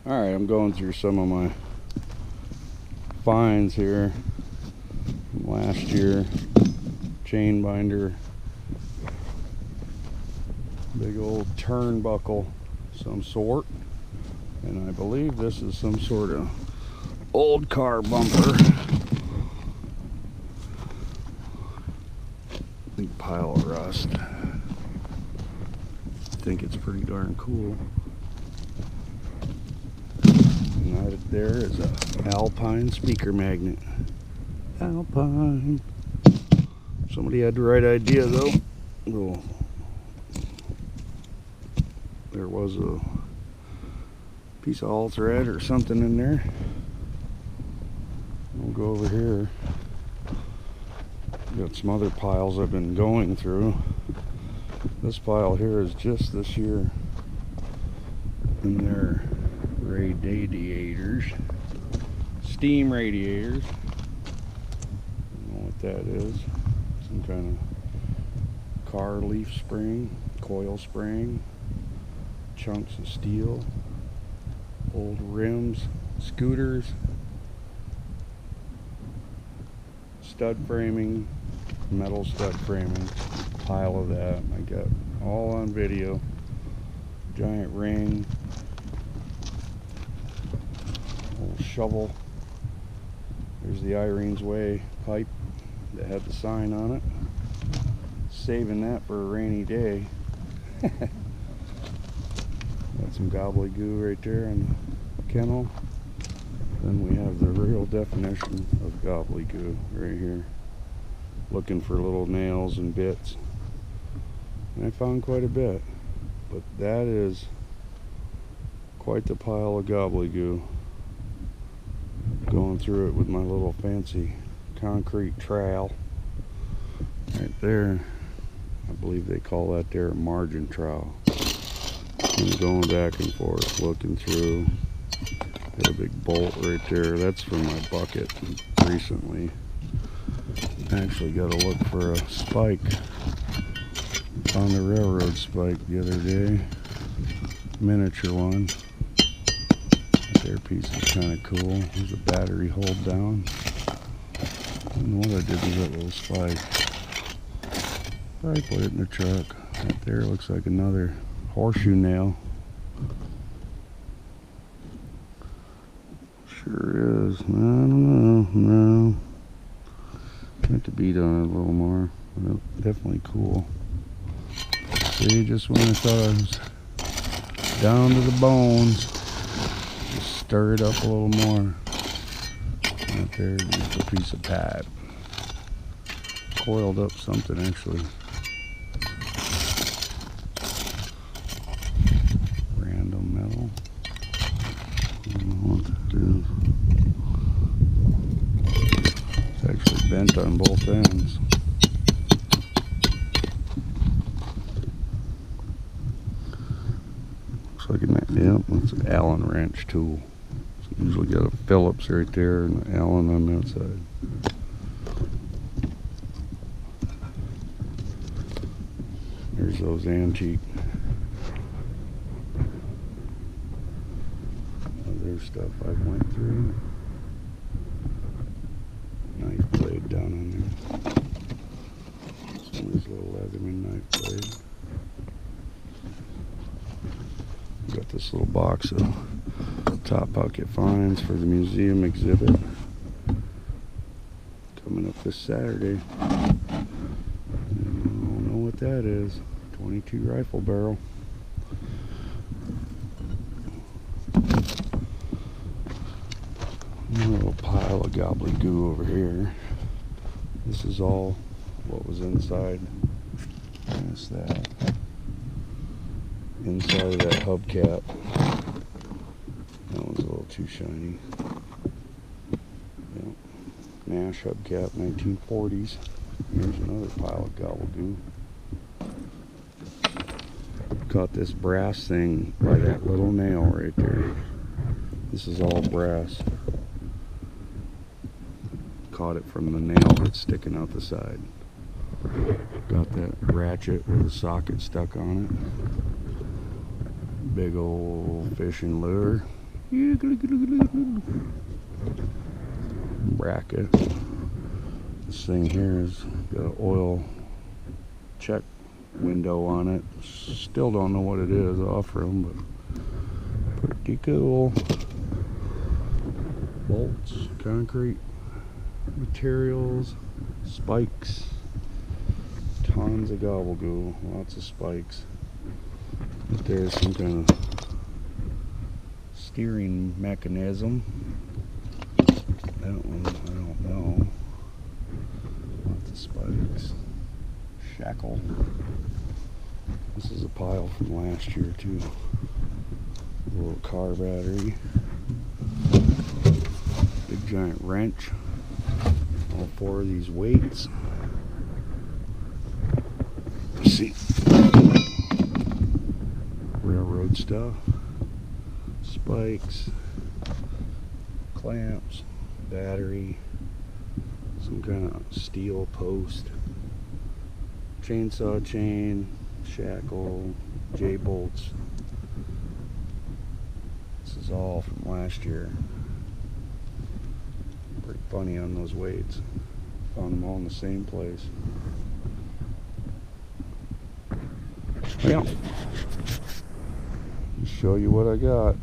Alright, I'm going through some of my finds here from last year. Chain binder, big old turnbuckle, some sort, and I believe this is some sort of old car bumper. Big pile of rust. I think it's pretty darn cool. And right there is a Alpine speaker magnet. Alpine. Somebody had the right idea though. Well, there was a piece of all thread or something in there. We'll go over here. Got some other piles I've been going through. This pile here is just this year. And they're radiators. Steam radiators. I don't know what that is. Some kind of car leaf spring, coil spring, chunks of steel, old rims, scooters, stud framing, metal stud framing, pile of that. I got all on video. Giant ring, old shovel. There's the Irene's Way pipe that had the sign on it. Saving that for a rainy day. Got some gobbledygoo right there in the kennel. Then we have the real definition of gobbledygoo right here. Looking for little nails and bits. And I found quite a bit. But that is quite the pile of gobbledygoo. Going through it with my little fancy concrete trowel. Right there. I believe they call that there a margin trowel. And going back and forth, looking through. Got a big bolt right there. That's from my bucket recently. Actually got to look for a spike. Found a railroad spike the other day. Miniature one. Their piece is kind of cool. There's a battery hold down. I don't know what I did with that little spike. Probably put it in the truck. Right there looks like another horseshoe nail. Sure is. I don't know. No. Have to beat on it a little more. Well, definitely cool. See, just when I thought I was down to the bones, just stir it up a little more. Right there, just a piece of pipe. Coiled up something actually. Random metal. I don't know what that is. It's actually bent on both ends. Looks like it's an Allen wrench tool. It's usually got a Phillips right there and an Allen on the outside. There's those antique other stuff I went through. Knife blade down on there. Some of this little Leatherman knife blade. Got this little box of Top Pocket finds for the museum exhibit coming up this Saturday. I don't know what that is. 22 rifle barrel. A little pile of gobbledygoo over here. This is all what was inside. What's that? Inside of that hubcap. That one's a little too shiny. Yep. Nash hubcap, 1940s. Here's another pile of gobbledygoo. Caught this brass thing by that little nail right there. This is all brass. Caught it from the nail that's sticking out the side. Got that ratchet with a socket stuck on it. Big old fishing lure. Bracket. This thing here has got an oil check window on it. Still don't know what it is off from, but pretty cool. Bolts, concrete materials, spikes, tons of gobblegoo, lots of spikes. But there's some kind of steering mechanism. That one, I don't know. Lots of spikes. Shackle. This is a pile from last year too. A little car battery. Big giant wrench. All four of these weights. Let's see. Railroad stuff. Spikes. Clamps. Battery. Some kind of steel post. Chainsaw chain. Shackle. J-bolts. This is all from last year. Pretty funny on those weights. Found them all in the same place. Yeah. Just show you what I got.